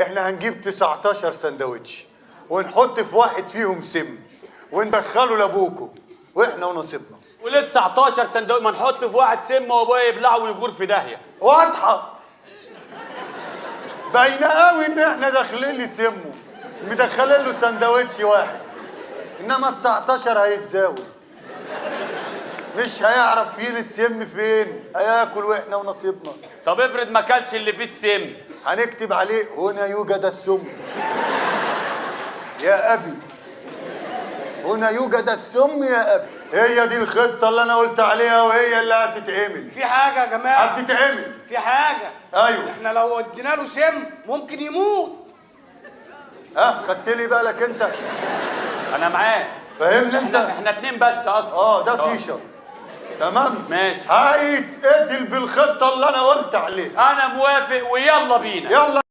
احنا هنجيب 19 سندوتش ونحط في واحد فيهم سم وندخله لابوكم واحنا ونصيبنا. وليه 19 سندوتش؟ ما نحط في واحد سم وابويا يبلعه ويغور في داهيه. واضحه باينه قوي ان احنا داخلين لي سمه مدخلين له سندوتش واحد، انما 19 هيتزاول مش هيعرف فين السم فين، هياكل واحنا ونصيبنا. طب افرض ما كلش اللي فيه السم؟ هنكتب عليه هنا يوجد السم يا ابي، هنا يوجد السم يا ابي. هي دي الخطه اللي انا قلت عليها وهي اللي هتتعمل. في حاجه يا جماعه، هتتعمل. في حاجه. ايوه احنا لو ادينا له سم ممكن يموت. ها خدت لي بالك انت؟ انا معاك. فاهمني انت؟ احنا اتنين بس اصلا. ده تيشرت تمام. ماشي. هيتقتل بالخطه اللي انا قلت عليها. انا موافق ويلا بينا. يلا.